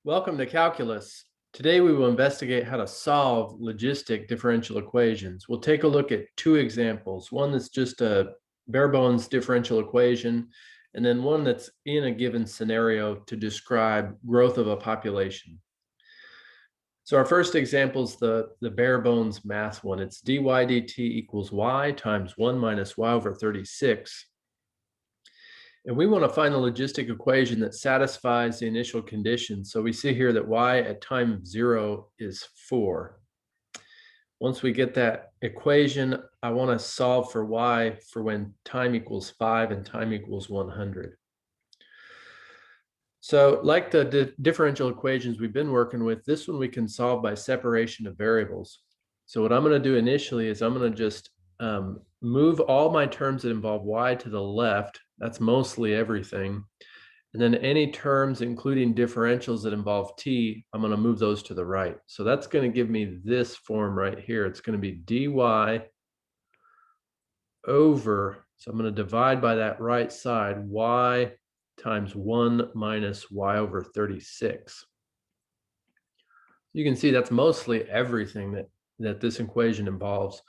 Welcome to Calculus. Today we will investigate how to solve logistic differential equations. We'll take a look at two examples. One that's just a bare bones differential equation, and then one that's in a given scenario to describe growth of a population. So our first example is the bare bones math one. It's dy dt equals y times 1 minus y over 36. And we want to find the logistic equation that satisfies the initial condition. So we see here that y at time 0 is 4. Once we get that equation, I want to solve for y for when time equals 5 and time equals 100. So like the differential equations we've been working with, this one we can solve by separation of variables. So what I'm going to do initially is I'm going to just move all my terms that involve y to the left. That's mostly everything. And then any terms, including differentials that involve t, I'm going to move those to the right. So that's going to give me this form right here. It's going to be dy over, so I'm going to divide by that right side, y times 1 minus y over 36. You can see that's mostly everything that this equation involves.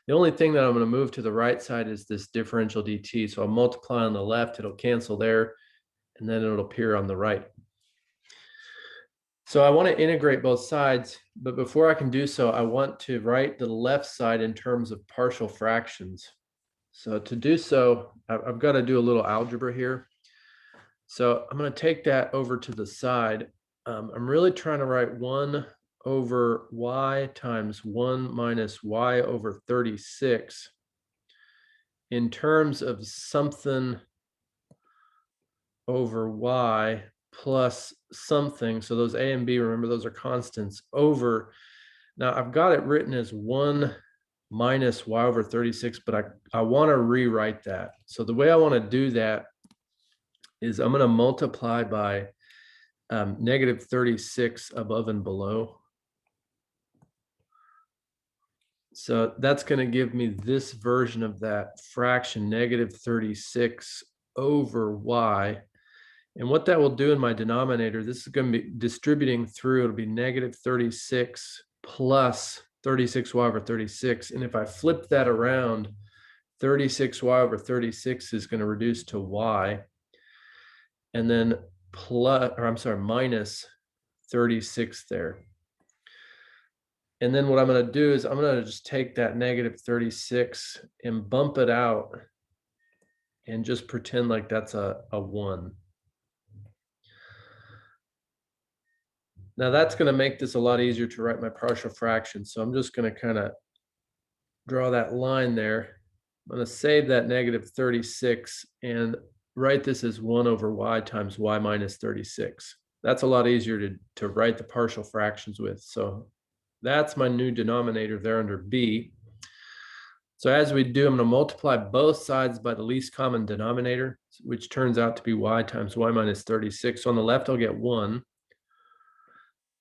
The only thing that I'm going to move to the right side is this differential dt. So I'll multiply on the left, it'll cancel there, and then it'll appear on the right. So I want to integrate both sides, but before I can do so, I want to write the left side in terms of partial fractions. So to do so, I've got to do a little algebra here. So I'm going to take that over to the side. I'm really trying to write 1 over y times 1 minus y over 36 in terms of something over y plus something. So those a and b, remember, those are constants over. Now I've got it written as 1 minus y over 36, but I want to rewrite that. So the way I want to do that is I'm going to multiply by negative 36 above and below. So that's going to give me this version of that fraction, negative 36 over y. And what that will do in my denominator, this is going to be distributing through, it'll be negative 36 plus 36y over 36. And if I flip that around, 36y over 36 is going to reduce to y. And then minus 36 there. And then what I'm going to do is I'm going to just take that negative 36 and bump it out and just pretend like that's a 1. Now that's going to make this a lot easier to write my partial fractions. So I'm just going to kind of draw that line there. I'm going to save that negative 36 and write this as 1 over y times y minus 36. That's a lot easier to write the partial fractions with. So that's my new denominator there under b. So as we do, I'm going to multiply both sides by the least common denominator, which turns out to be y times y minus 36. So on the left, I'll get 1.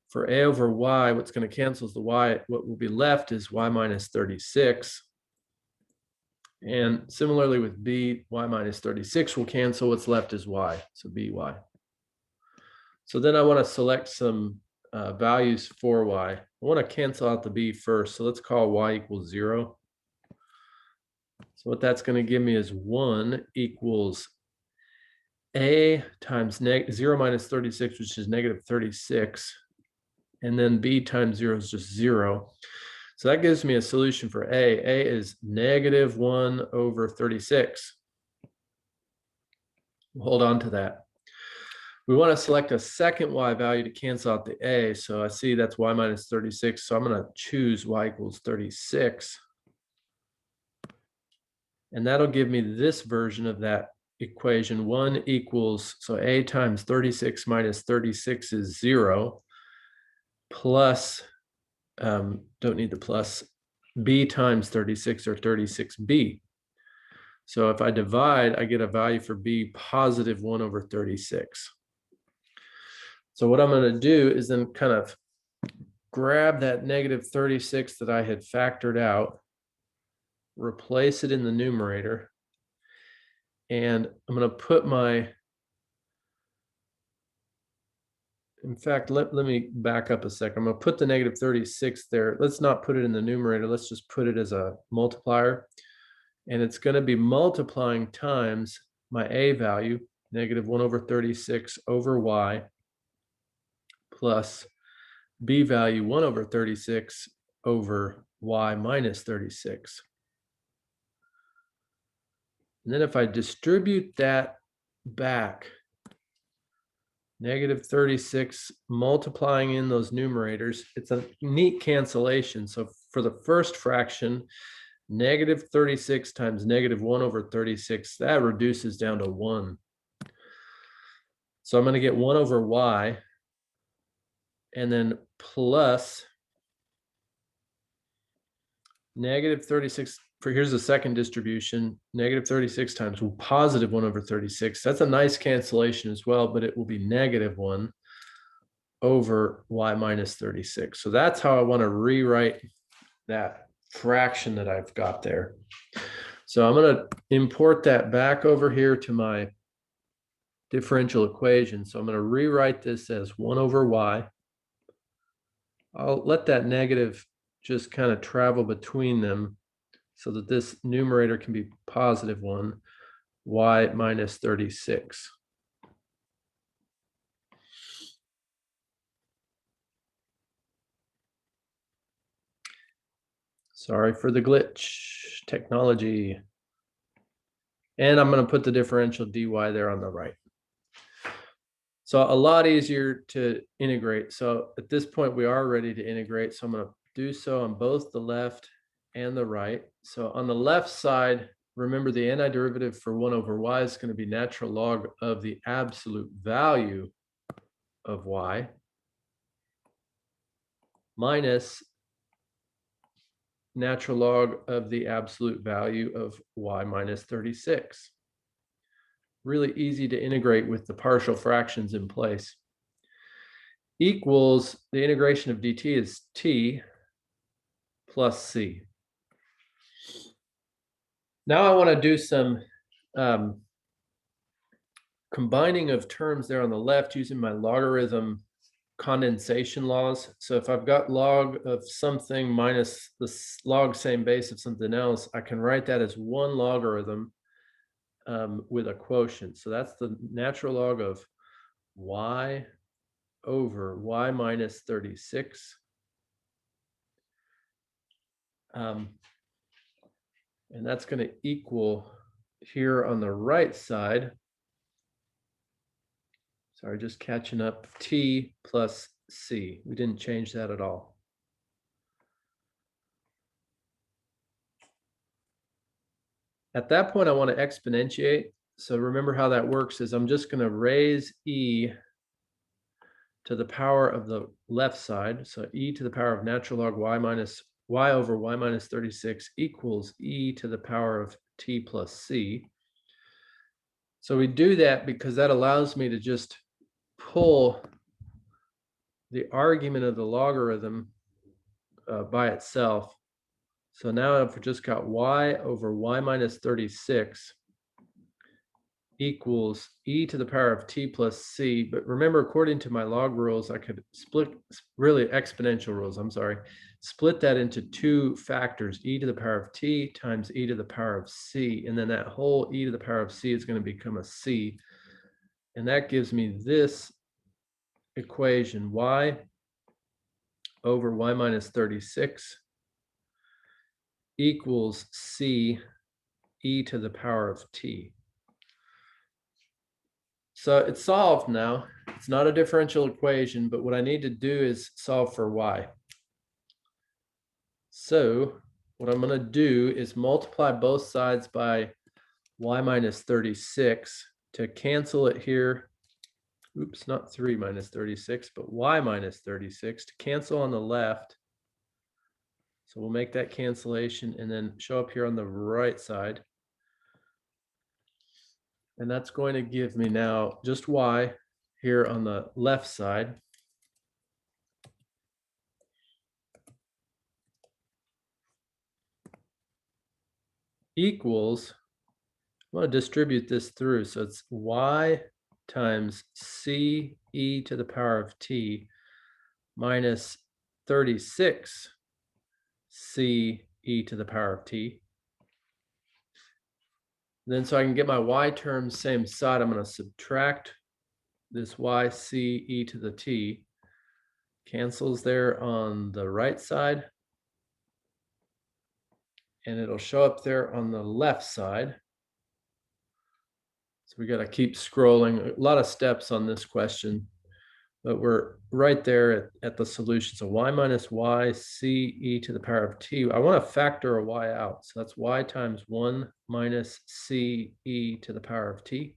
For a over y, what's going to cancel is the y. What will be left is y minus 36. And similarly with b, y minus 36 will cancel. What's left is y, so by. So then I want to select some values for y. I want to cancel out the b first. So let's call y equals 0. So what that's going to give me is 1 equals a times 0 minus 36, which is negative 36. And then b times 0 is just 0. So that gives me a solution for a. A is negative 1 over 36. We'll hold on to that. We want to select a second y value to cancel out the a. So I see that's y minus 36. So I'm going to choose y equals 36. And that'll give me this version of that equation. 1 equals, so a times 36 minus 36 is 0. Plus, don't need the plus, b times 36 or 36b. So if I divide, I get a value for b positive 1 over 36. So what I'm going to do is then kind of grab that negative 36 that I had factored out, replace it in the numerator, and I'm going to put my In fact, let me back up a second. I'm going to put the negative 36 there. Let's not put it in the numerator. Let's just put it as a multiplier. And it's going to be multiplying times my a value, negative 1 over 36 over y, plus b value 1 over 36 over y minus 36. And then if I distribute that back, negative 36 multiplying in those numerators, it's a neat cancellation. So for the first fraction, negative 36 times negative 1 over 36, that reduces down to 1. So I'm going to get 1 over y, and then plus negative 36. Here's the second distribution, negative 36 times positive 1 over 36. That's a nice cancellation as well, but it will be negative 1 over y minus 36. So that's how I want to rewrite that fraction that I've got there. So I'm going to import that back over here to my differential equation. So I'm going to rewrite this as 1 over y. I'll let that negative just kind of travel between them so that this numerator can be positive 1, y minus 36. Sorry for the glitch, technology. And I'm going to put the differential dy there on the right. So a lot easier to integrate. So at this point, we are ready to integrate. So I'm going to do so on both the left and the right. So on the left side, remember the antiderivative for 1 over y is going to be natural log of the absolute value of y minus natural log of the absolute value of y minus 36. Really easy to integrate with the partial fractions in place. Equals the integration of dt is t plus c. Now I want to do some combining of terms there on the left using my logarithm condensation laws. So if I've got log of something minus the log same base of something else, I can write that as one logarithm with a quotient. So that's the natural log of y over y minus 36. And that's going to equal here on the right side. Sorry, just catching up, t plus c. We didn't change that at all. At that point, I want to exponentiate. So remember how that works is I'm just going to raise e to the power of the left side. So e to the power of natural log y over y minus 36 equals e to the power of t plus c. So we do that because that allows me to just pull the argument of the logarithm by itself. So now I've just got y over y minus 36 equals e to the power of t plus c. But remember, according to my log rules, I could split, really exponential rules, I'm sorry, split that into two factors, e to the power of t times e to the power of c. And then that whole e to the power of c is going to become a c. And that gives me this equation, y over y minus 36 equals c e to the power of t. So it's solved now. It's not a differential equation, but what I need to do is solve for y. So what I'm going to do is multiply both sides by y minus 36 to cancel it here. Oops, not 3 minus 36, but y minus 36 to cancel on the left. So we'll make that cancellation and then show up here on the right side. And that's going to give me now just y here on the left side. Equals, I want to distribute this through. So it's y times c e to the power of t minus 36 c e to the power of t. Then so I can get my y terms same side, I'm going to subtract this y c e to the t. Cancels there on the right side. And it'll show up there on the left side. So we got to keep scrolling. A lot of steps on this question, but we're right there at the solution. So y minus y c e to the power of t. I want to factor a y out. So that's y times 1 minus c e to the power of t.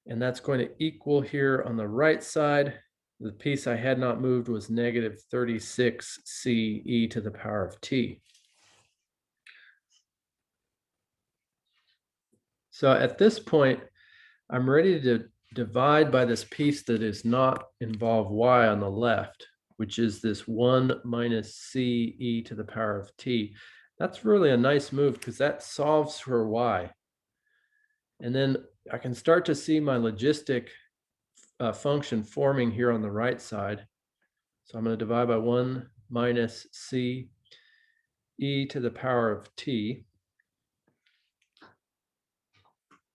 And that's going to equal here on the right side. The piece I had not moved was negative 36 c e to the power of t. So at this point, I'm ready to divide by this piece that does not involve y on the left, which is this 1 minus c e to the power of t. That's really a nice move because that solves for y. And then I can start to see my logistic function forming here on the right side. So I'm going to divide by 1 minus c e to the power of t.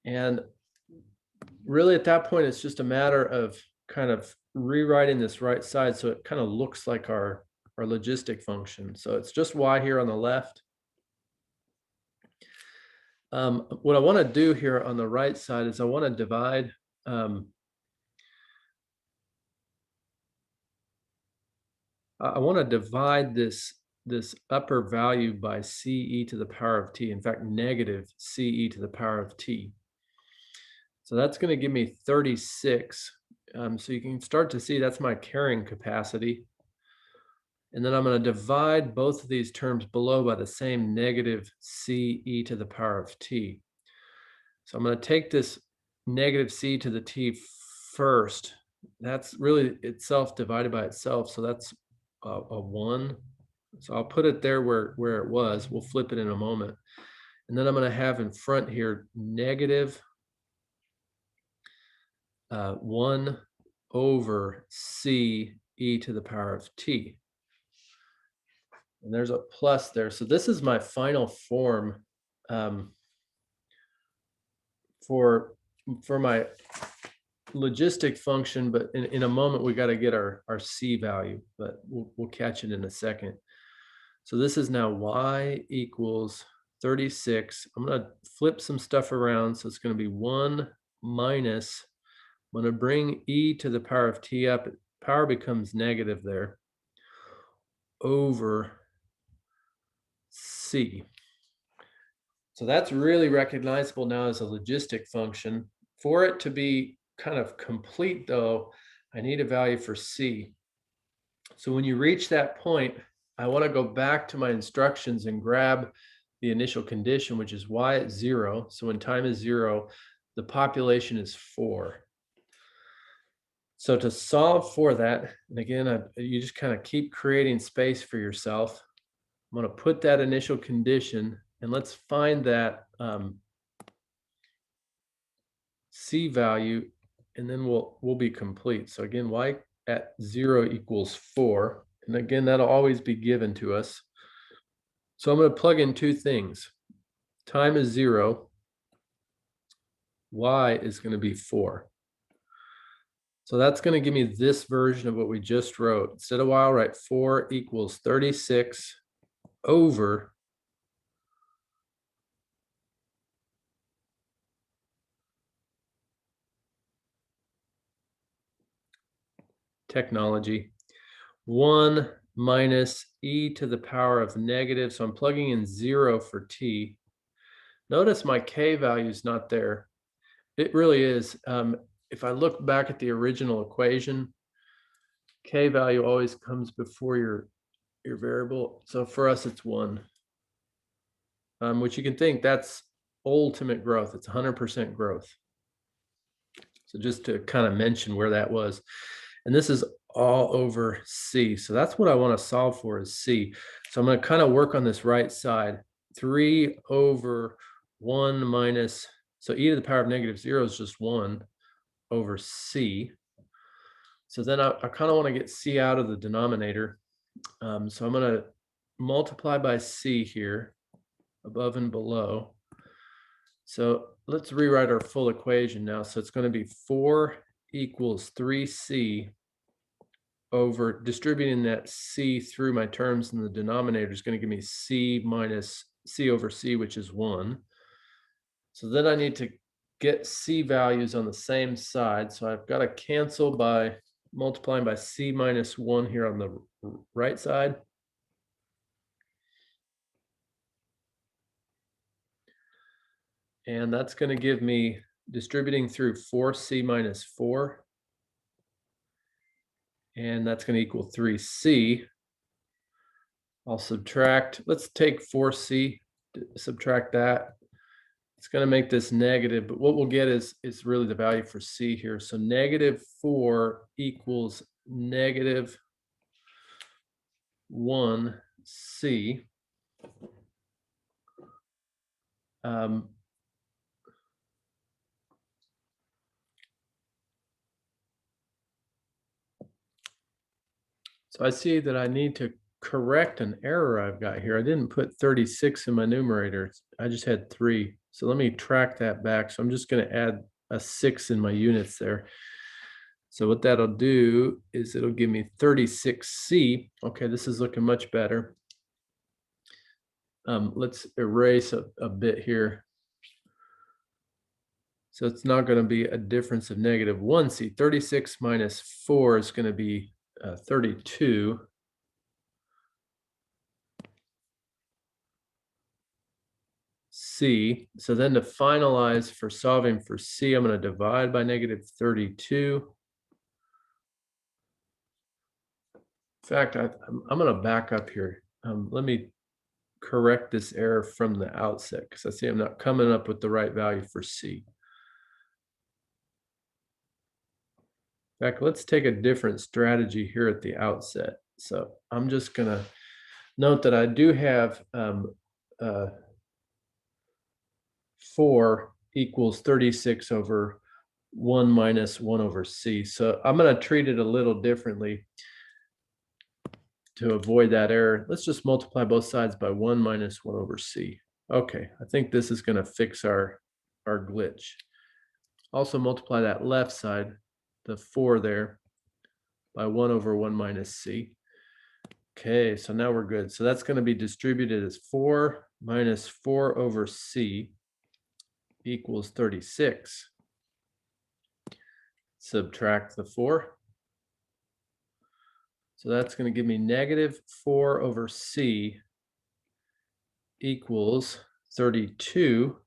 And really at that point, it's just a matter of kind of rewriting this right side so it kind of looks like our logistic function. So it's just y here on the left. What I want to do here on the right side is I want to divide this upper value by c e to the power of t. In fact, negative c e to the power of t. So that's going to give me 36. So you can start to see that's my carrying capacity. And then I'm going to divide both of these terms below by the same negative c e to the power of t. So I'm going to take this negative c to the t first. That's really itself divided by itself. So that's a 1. So I'll put it there where it was. We'll flip it in a moment. And then I'm going to have in front here negative 1 over c e to the power of t. And there's a plus there. So this is my final form for my logistic function, but in a moment we got to get our c value, but we'll catch it in a second. So this is now y equals 36. I'm going to flip some stuff around. So it's going to be 1 minus, I'm going to bring e to the power of t up. Power becomes negative there, over c. So that's really recognizable now as a logistic function. For it to be kind of complete though, I need a value for c. So when you reach that point, I want to go back to my instructions and grab the initial condition, which is y at 0. So when time is 0, the population is 4. So to solve for that, and again, you just kind of keep creating space for yourself. I'm going to put that initial condition, and let's find that c value, and then we'll be complete. So again, y at 0 equals 4. And again, that'll always be given to us. So I'm going to plug in two things. Time is 0. Y is going to be 4. So that's going to give me this version of what we just wrote. Instead of y, I'll write 4 equals 36 over technology 1 minus e to the power of negative. So I'm plugging in 0 for t. Notice my k value is not there. It really is. If I look back at the original equation, k value always comes before your variable. So for us, it's 1, which you can think that's ultimate growth. It's 100% growth. So just to kind of mention where that was. And this is all over c. So that's what I want to solve for is c. So I'm going to kind of work on this right side. 3 over 1 minus, so e to the power of negative 0 is just 1 over C. So then I kind of want to get C out of the denominator. So I'm going to multiply by C here, above and below. So let's rewrite our full equation now. So it's going to be 4 equals 3C over distributing that C through my terms in the denominator is going to give me C minus C over C, which is 1. So then I need to get C values on the same side. So I've got to cancel by multiplying by C minus 1 here on the right side. And that's going to give me distributing through 4C minus 4. And that's going to equal 3C. I'll subtract, let's take 4C, subtract that. It's going to make this negative, but what we'll get is really the value for C here. So -4 equals -1C. So I see that I need to correct an error I've got here. I didn't put 36 in my numerator. I just had 3. So let me track that back. So I'm just going to add a 6 in my units there. So what that'll do is it'll give me 36C. Okay, this is looking much better. Let's erase a bit here. So it's not going to be a difference of -1C. 36 minus 4 is going to be 32. C. So then to finalize for solving for C, I'm going to divide by -32. In fact, I'm going to back up here. Let me correct this error from the outset because I see I'm not coming up with the right value for C. In fact, let's take a different strategy here at the outset. So I'm just going to note that I do have 4 equals 36 over 1 minus 1 over C. So I'm going to treat it a little differently to avoid that error. Let's just multiply both sides by 1 minus 1 over C. Okay, I think this is going to fix our glitch. Also multiply that left side, the 4 there, by 1 over 1 minus C. Okay, so now we're good. So that's going to be distributed as 4 minus 4 over C equals 36. Subtract the 4. So that's going to give me -4 over C equals 32.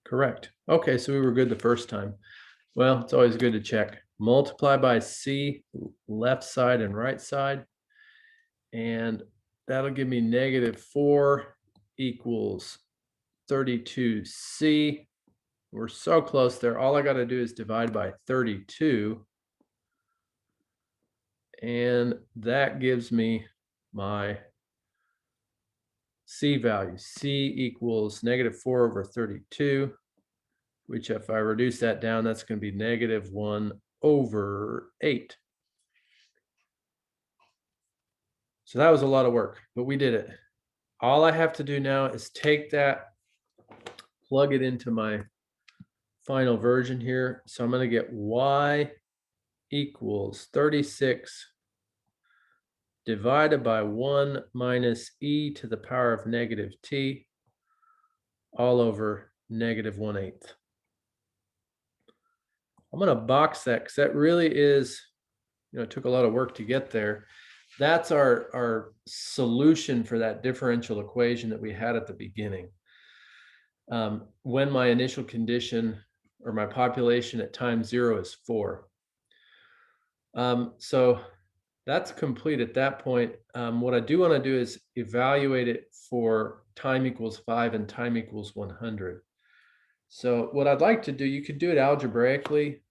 Correct. Okay, so we were good the first time. Well, it's always good to check. Multiply by C, left side and right side. And that'll give me -4 equals 32C. We're so close there. All I got to do is divide by 32. And that gives me my C value. C equals -4 over 32, which if I reduce that down, that's going to be -1 over 8. So that was a lot of work, but we did it. All I have to do now is take that, plug it into my final version here. So I'm going to get y equals 36 divided by 1 minus e to the power of -t all over -1/8. I'm going to box that because that really is, it took a lot of work to get there. That's our solution for that differential equation that we had at the beginning. When my initial condition or my population at time 0 is 4. So that's complete at that point. What I do want to do is evaluate it for time equals 5 and time equals 100. So what I'd like to do, you could do it algebraically.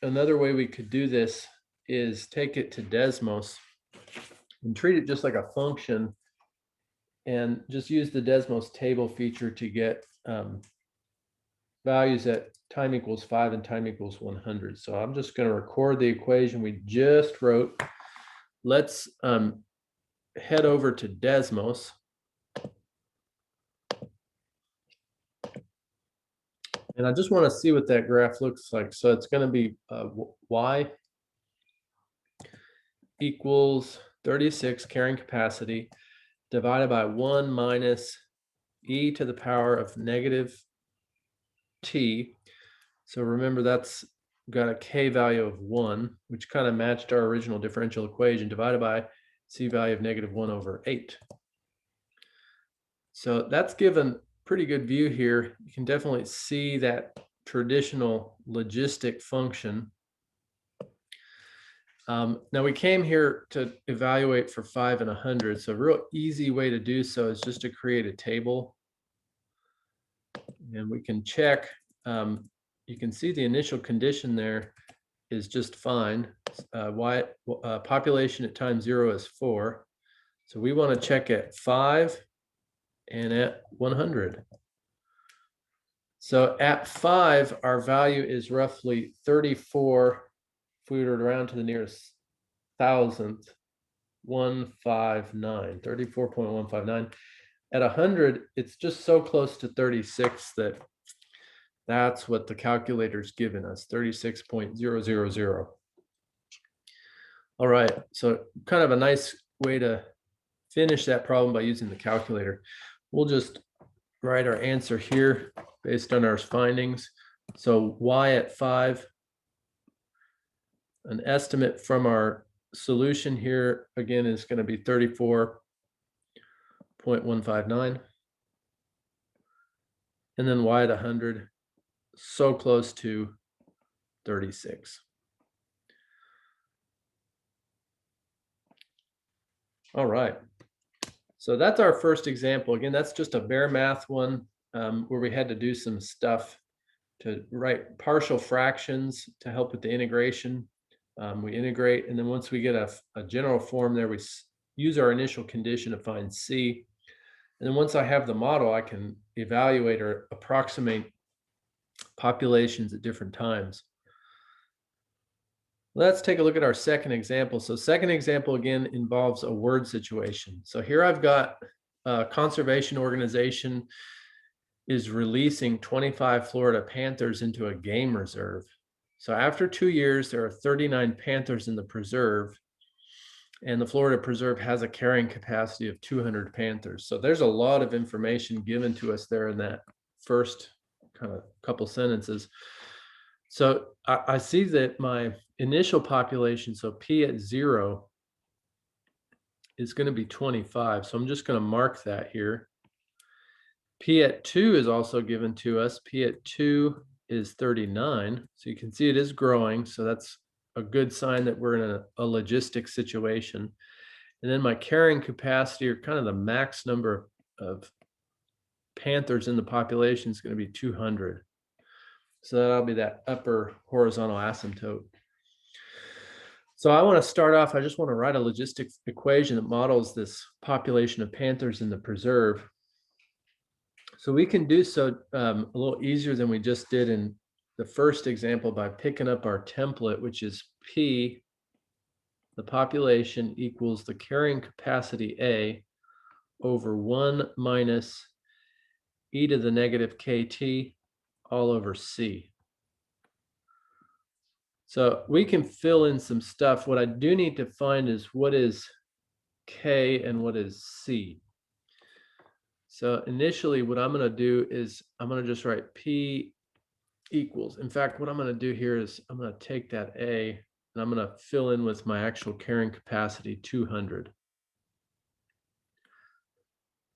Another way we could do this is take it to Desmos and treat it just like a function and just use the Desmos table feature to get values at time equals 5 and time equals 100. So I'm just going to record the equation we just wrote. Let's head over to Desmos. And I just want to see what that graph looks like. So it's going to be y equals 36 carrying capacity divided by 1 minus e to the power of negative t. So remember, that's got a k value of 1, which kind of matched our original differential equation, divided by c value of negative 1 over 8. So that's given pretty good view here. You can definitely see that traditional logistic function. Now we came here to evaluate for 5 and 100. So a real easy way to do so is just to create a table. And we can check. You can see the initial condition there is just fine. Population at time 0 is 4. So we want to check at 5 and at 100. So at 5, our value is roughly 34. If we were to round to the nearest thousandth, 159, 34.159. At 100, it's just so close to 36 that that's what the calculator's given us, 36.000. All right, so kind of a nice way to finish that problem by using the calculator. We'll just write our answer here based on our findings. So y at 5, an estimate from our solution here, again, is going to be 34.159. And then y at 100, so close to 36. All right. So that's our first example. Again, that's just a bare math one where we had to do some stuff to write partial fractions to help with the integration. We integrate, and then once we get a general form there, we use our initial condition to find C. And then once I have the model, I can evaluate or approximate populations at different times. Let's take a look at our second example. So second example, again, involves a word situation. So here I've got a conservation organization is releasing 25 Florida panthers into a game reserve. So after 2 years, there are 39 panthers in the preserve, and the Florida preserve has a carrying capacity of 200 panthers. So there's a lot of information given to us there in that first kind of couple sentences. So I see that my initial population, so P at 0, is going to be 25. So I'm just going to mark that here. P at 2 is also given to us. P at 2 is 39. So you can see it is growing. So that's a good sign that we're in a logistic situation. And then my carrying capacity, or kind of the max number of panthers in the population, is going to be 200. So that'll be that upper horizontal asymptote. So I want to start off, I just want to write a logistic equation that models this population of panthers in the preserve. So we can do so a little easier than we just did in the first example by picking up our template, which is P, the population, equals the carrying capacity A over 1 minus e to the negative kt all over C. So we can fill in some stuff. What I do need to find is what is K and what is C. So initially what I'm going to do is I'm going to just write P equals. In fact, what I'm going to do here is I'm going to take that A and I'm going to fill in with my actual carrying capacity 200.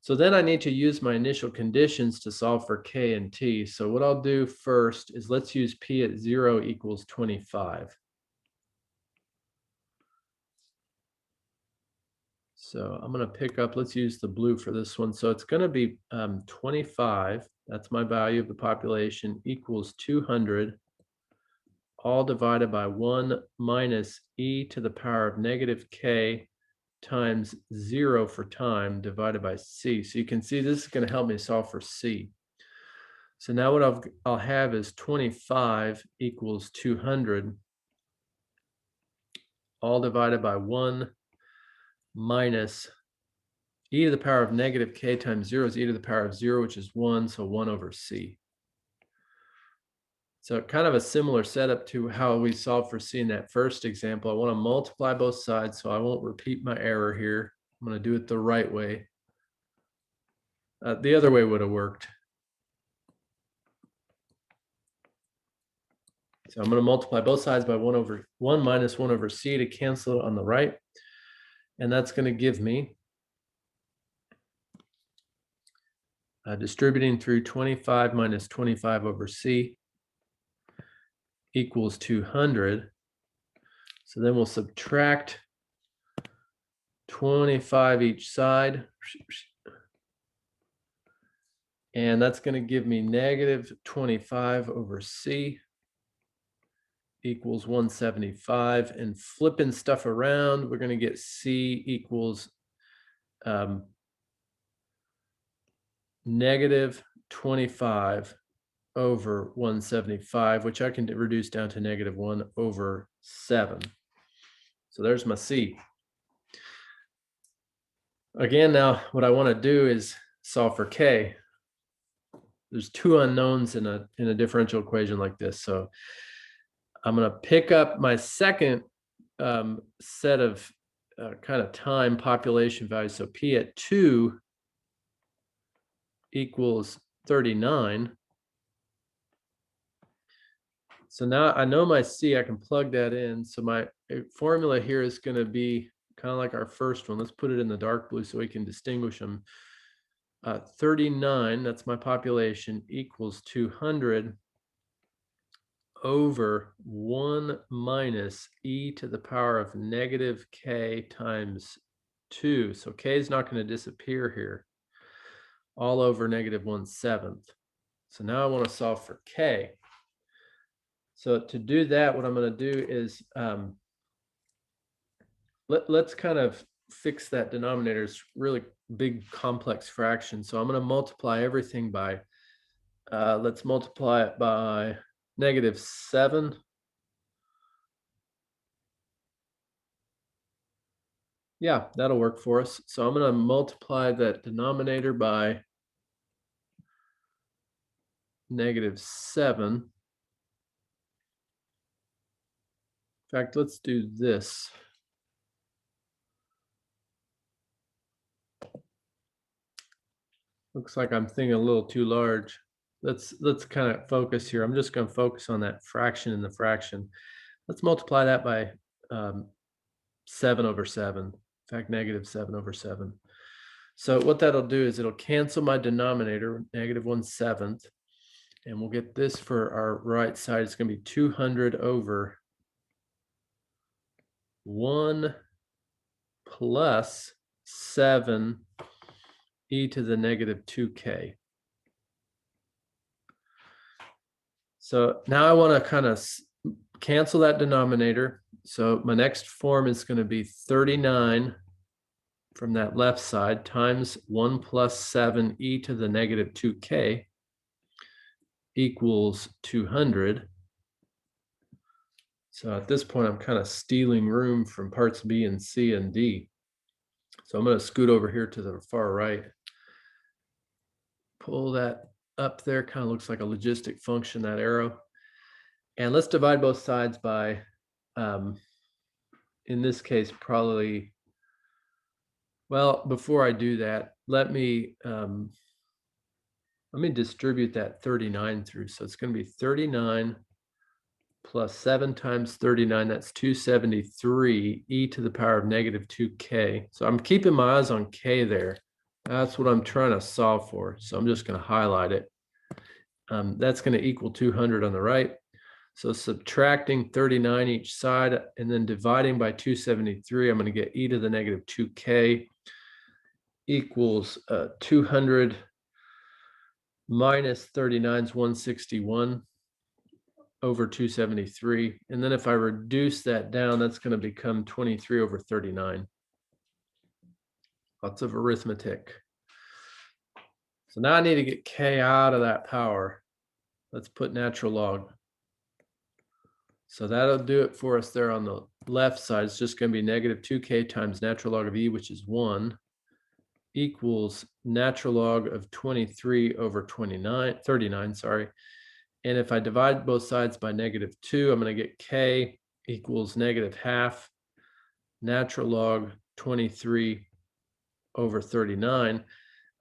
So then I need to use my initial conditions to solve for K and T. So what I'll do first is let's use P at 0 equals 25. So I'm going to pick up, let's use the blue for this one. So it's going to be 25. That's my value of the population, equals 200, all divided by 1 minus e to the power of negative k times 0 for time divided by c. So you can see this is going to help me solve for c. So now what I'll have is 25 equals 200, all divided by 1 minus e to the power of negative k times 0 is e to the power of 0, which is 1, so 1 over c. So kind of a similar setup to how we solved for c in that first example. I want to multiply both sides, so I won't repeat my error here. I'm going to do it the right way. The other way would have worked. So I'm going to multiply both sides by 1 minus 1 over c to cancel it on the right. And that's going to give me, distributing through 25 minus 25 over c equals 200. So then we'll subtract 25 each side. And that's going to give me negative 25 over c equals 175. And flipping stuff around, we're going to get c equals negative 25 over 175, which I can reduce down to negative 1 over 7. So there's my c. Again, now what I want to do is solve for k. There's two unknowns in a differential equation like this. So I'm going to pick up my second set of kind of time population values. So p at 2 equals 39. So now I know my c, I can plug that in. So my formula here is going to be kind of like our first one. Let's put it in the dark blue so we can distinguish them. 39, that's my population, equals 200 over 1 minus e to the power of negative k times 2. So k is not going to disappear here, all over negative 1/7. So now I want to solve for k. So to do that, what I'm going to do is let's kind of fix that denominator. It's really big complex fraction. So I'm going to multiply everything by, let's multiply it by negative 7. Yeah, that'll work for us. So I'm going to multiply that denominator by negative 7. In fact, let's do this. Looks like I'm thinking a little too large. Let's kind of focus here. I'm just going to focus on that fraction in the fraction. Let's multiply that by 7 over 7. In fact, negative 7 over 7. So what that'll do is it'll cancel my denominator, negative 1/7. And we'll get this for our right side. It's going to be 200 over 1 plus 7 e to the negative 2k. So now I want to kind of cancel that denominator. So my next form is going to be 39 from that left side times 1 plus 7 e to the negative 2k equals 200. So at this point, I'm kind of stealing room from parts B and C and D. So I'm going to scoot over here to the far right. Pull that up there, kind of looks like a logistic function, that arrow. And let's divide both sides by, in this case, probably, well, before I do that, let me distribute that 39 through. So it's going to be 39 plus 7 times 39, that's 273 e to the power of negative 2k. So I'm keeping my eyes on k there. That's what I'm trying to solve for. So I'm just going to highlight it. That's going to equal 200 on the right. So subtracting 39 each side and then dividing by 273, I'm going to get e to the negative 2k equals 200 minus 39 is 161 over 273. And then if I reduce that down, that's going to become 23 over 39. Lots of arithmetic. So now I need to get k out of that power. Let's put natural log. So that'll do it for us there on the left side. It's just going to be negative 2k times natural log of e, which is 1, equals natural log of 23 over 39, sorry. And if I divide both sides by negative 2, I'm going to get k equals negative half natural log 23 over 39.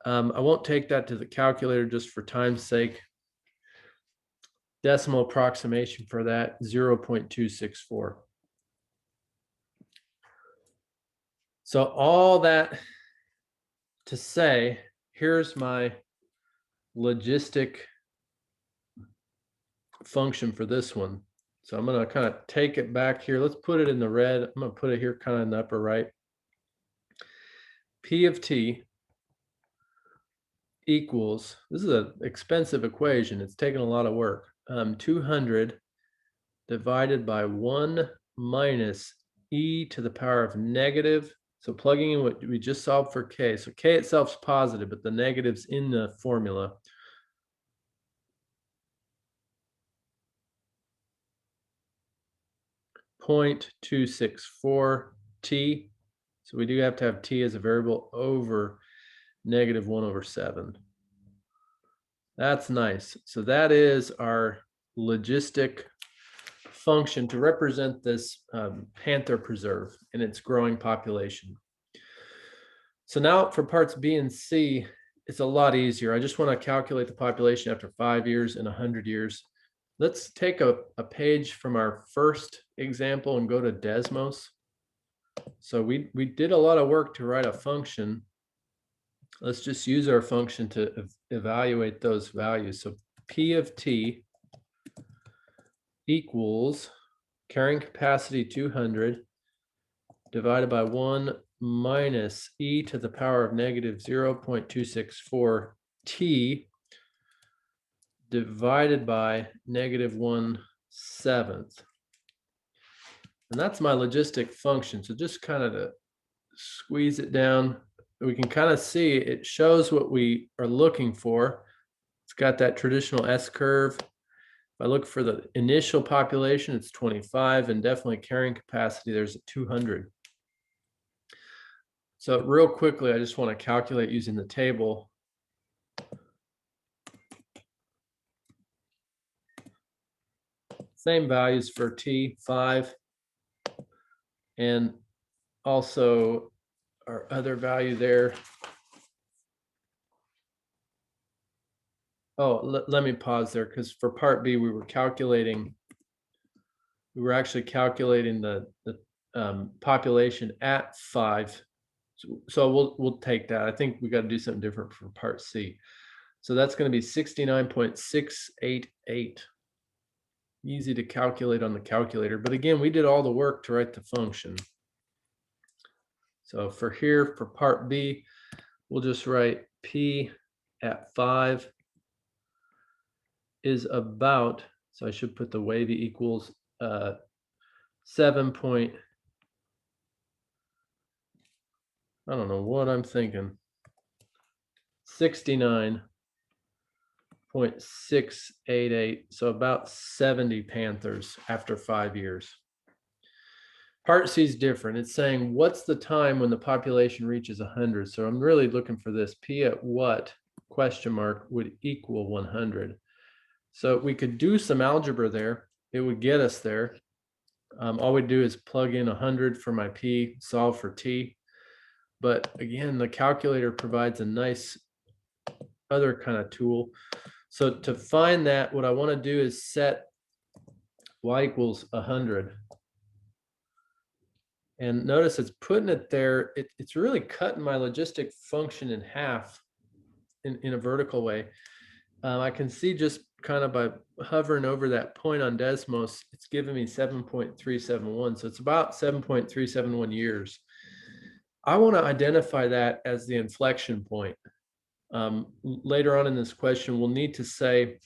I won't take that to the calculator just for time's sake. Decimal approximation for that, 0.264. So all that to say, here's my logistic function for this one. So I'm going to kind of take it back here. Let's put it in the red. I'm going to put it here kind of in the upper right. P of t equals, this is an expensive equation. It's taken a lot of work. 200 divided by 1 minus e to the power of negative. So plugging in what we just solved for k. So k itself is positive, but the negative's in the formula. .264 t. So we do have to have t as a variable over negative 1 over 7. That's nice. So that is our logistic function to represent this panther preserve and its growing population. So now for parts B and C, it's a lot easier. I just want to calculate the population after 5 years and 100 years. Let's take a page from our first example and go to Desmos. So we did a lot of work to write a function. Let's just use our function to evaluate those values. So P of t equals carrying capacity 200 divided by 1 minus e to the power of negative 0.264 t divided by negative 1/7. And that's my logistic function. So just kind of to squeeze it down, we can kind of see it shows what we are looking for. It's got that traditional S curve. If I look for the initial population, it's 25, and definitely carrying capacity, there's a 200. So real quickly, I just want to calculate using the table. Same values for T, 5, and also our other value there. Oh, let me pause there, because for part B, we were actually calculating the population at 5. So we'll take that. I think we got to do something different for part C. So that's going to be 69.688. Easy to calculate on the calculator. But again, we did all the work to write the function. So for here, for part B, we'll just write P at 5 is about, so I should put the wavy equals 7 point, I don't know what I'm thinking, 69.688, so about 70 panthers after 5 years. Part C is different. It's saying what's the time when the population reaches 100. So I'm really looking for this. P at what question mark would equal 100. So we could do some algebra there. It would get us there. All we do is plug in 100 for my P, solve for T. But again, the calculator provides a nice other kind of tool. So to find that, what I want to do is set y equals 100. And notice it's putting it there. It's really cutting my logistic function in half in a vertical way. I can see just kind of by hovering over that point on Desmos, it's giving me 7.371. So it's about 7.371 years. I want to identify that as the inflection point. Later on in this question, we'll need to say,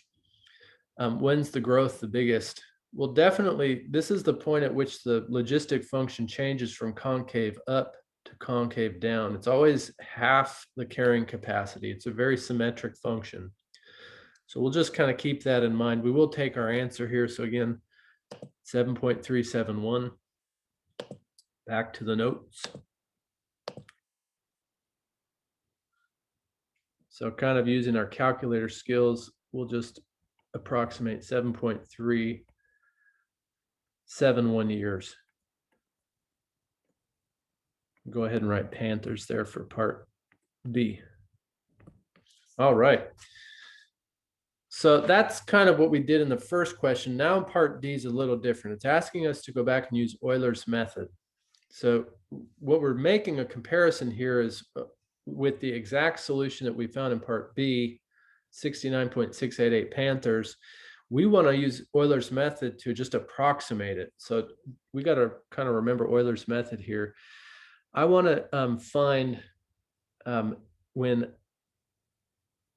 when's the growth the biggest? Well, definitely, this is the point at which the logistic function changes from concave up to concave down. It's always half the carrying capacity. It's a very symmetric function. So we'll just kind of keep that in mind. We will take our answer here. So again, 7.371. Back to the notes. So kind of using our calculator skills, we'll just approximate 7.371 years. Go ahead and write Panthers there for part B. All right. So that's kind of what we did in the first question. Now part D is a little different. It's asking us to go back and use Euler's method. So what we're making a comparison here is with the exact solution that we found in part B, 69.688 Panthers. We want to use Euler's method to just approximate it. So we got to kind of remember Euler's method here. I want to find when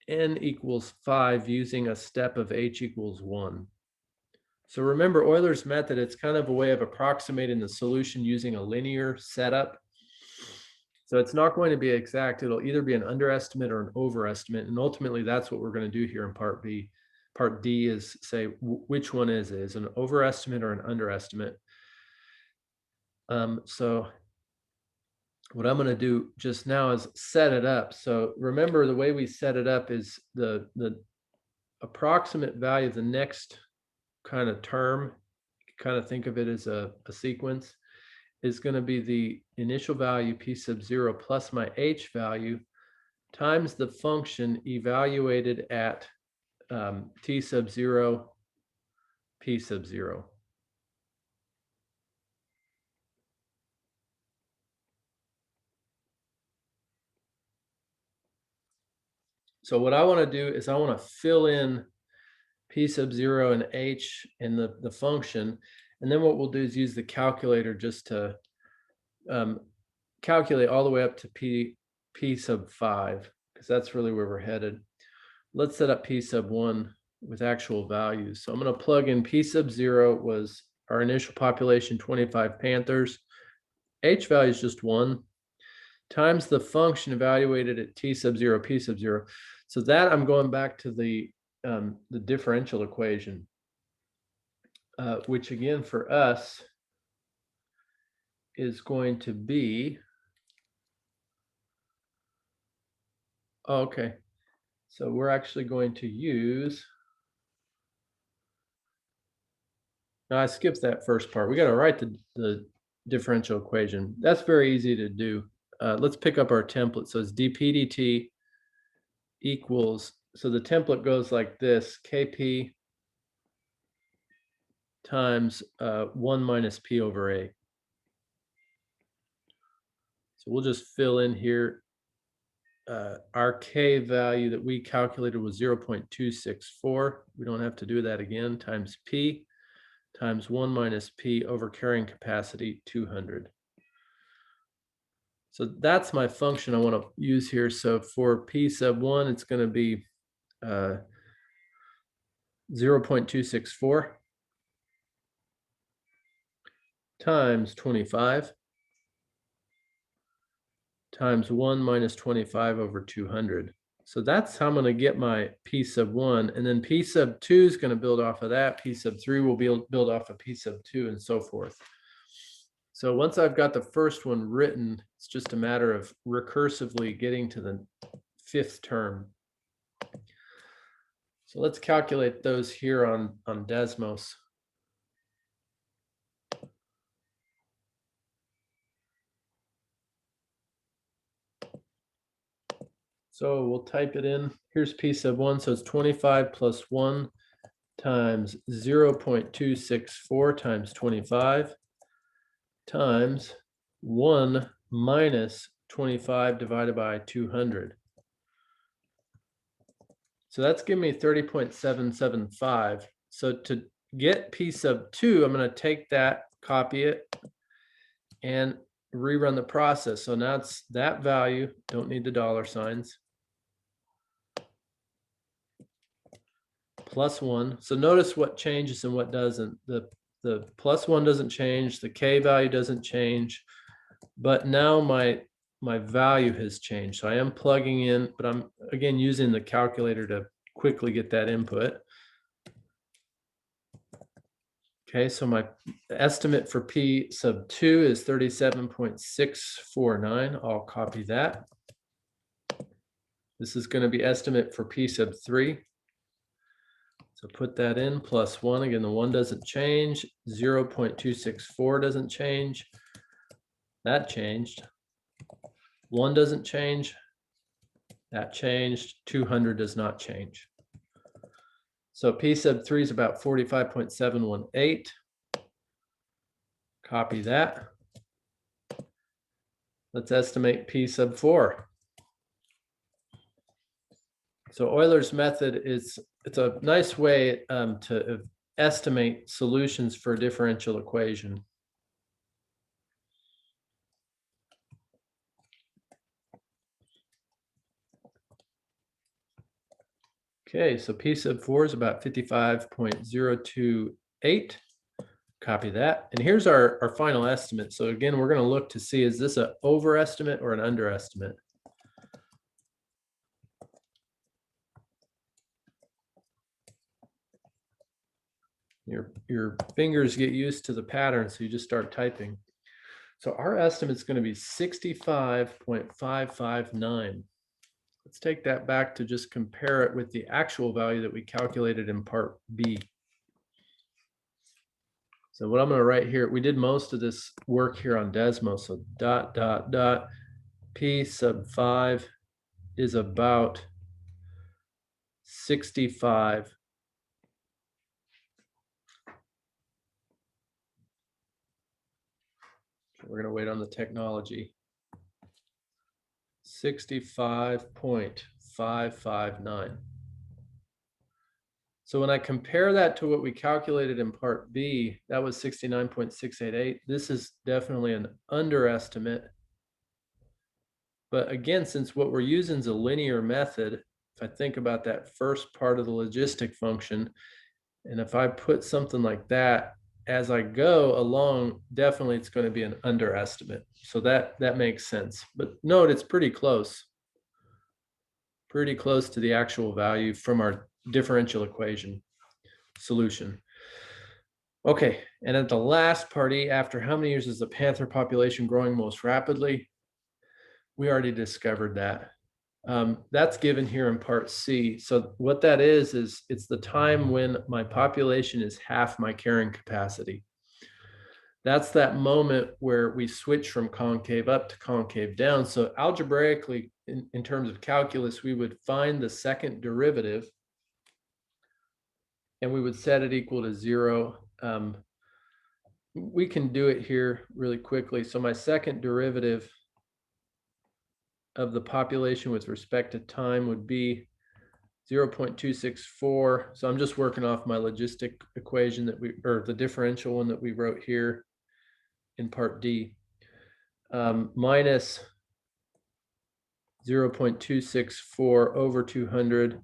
n equals 5 using a step of h equals 1. So remember Euler's method, it's kind of a way of approximating the solution using a linear setup. So it's not going to be exact. It'll either be an underestimate or an overestimate. And ultimately, that's what we're going to do here in part B. Part D is say which one is it? Is it an overestimate or an underestimate? So what I'm going to do just now is set it up. So remember the way we set it up is the approximate value of the next kind of term, kind of think of it as a sequence, is going to be the initial value p sub 0 plus my h value times the function evaluated at t sub 0, p sub 0. So what I want to do is I want to fill in p sub 0 and h in the function. And then what we'll do is use the calculator just to calculate all the way up to p sub 5, because that's really where we're headed. Let's set up p sub 1 with actual values. So I'm going to plug in p sub 0 was our initial population, 25 Panthers. H value is just 1 times the function evaluated at t sub 0, p sub 0. So that I'm going back to the differential equation, which again for us is going to be, okay, so we're actually going to use, now I skipped that first part. We got to write the differential equation. That's very easy to do. Let's pick up our template. So it's dp dt equals, so the template goes like this, kp times 1 minus p over a. So we'll just fill in here. Our k value that we calculated was 0.264. We don't have to do that again, times p times 1 minus p over carrying capacity 200. So that's my function I want to use here. So for p sub 1, it's going to be 0.264 times 25 times 1 minus 25 over 200. So that's how I'm going to get my p sub 1. And then p sub 2 is going to build off of that. P sub 3 will build off of p sub 2 and so forth. So once I've got the first one written, it's just a matter of recursively getting to the 5th term. So let's calculate those here on Desmos. So we'll type it in. Here's p sub 1. So it's 25 plus 1 times 0.264 times 25 times 1 minus 25 divided by 200. So that's giving me 30.775. So to get p sub 2, I'm going to take that, copy it, and rerun the process. So now it's that value, don't need the dollar signs, plus 1. So notice what changes and what doesn't. The plus 1 doesn't change, the k value doesn't change, but now my value has changed. So I am plugging in, but I'm again using the calculator to quickly get that input. Okay, so my estimate for P sub 2 is 37.649. I'll copy that. This is going to be estimate for P sub 3. So put that in, plus 1. Again, the 1 doesn't change. 0.264 doesn't change. That changed. 1 doesn't change. That changed. 200 does not change. So P sub 3 is about 45.718. Copy that. Let's estimate P sub 4. So Euler's method it's a nice way to estimate solutions for a differential equation. Okay, so P sub 4 is about 55.028. Copy that. And here's our final estimate. So again, we're going to look to see, is this an overestimate or an underestimate? Your fingers get used to the pattern, so you just start typing. So our estimate is going to be 65.559. Let's take that back to just compare it with the actual value that we calculated in part B. So what I'm going to write here, we did most of this work here on Desmo. So ... P sub 5 is about 65. We're going to wait on the technology. 65.559. So when I compare that to what we calculated in part B, that was 69.688. This is definitely an underestimate. But again, since what we're using is a linear method, if I think about that first part of the logistic function, and if I put something like that, as I go along, definitely it's going to be an underestimate. So that makes sense. But note, it's pretty close to the actual value from our differential equation solution. Okay, and at the last party, after how many years is the panther population growing most rapidly? We already discovered that. That's given here in part C. So what that is it's the time when my population is half my carrying capacity. That's that moment where we switch from concave up to concave down. So algebraically, in terms of calculus, we would find the second derivative and we would set it equal to 0. We can do it here really quickly. So my second derivative of the population with respect to time would be 0.264. So I'm just working off my logistic equation or the differential one that we wrote here in part D, minus 0.264 over 200.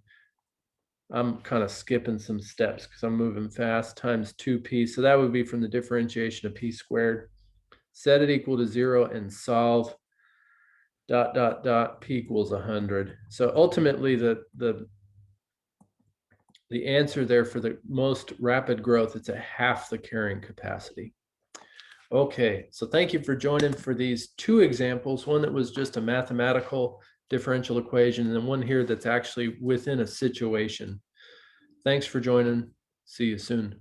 I'm kind of skipping some steps because I'm moving fast, times 2p. So that would be from the differentiation of p squared. Set it equal to 0 and solve ... p equals 100. So ultimately, the answer there for the most rapid growth, it's at half the carrying capacity. Okay, so thank you for joining for these two examples, one that was just a mathematical differential equation, and then one here that's actually within a situation. Thanks for joining. See you soon.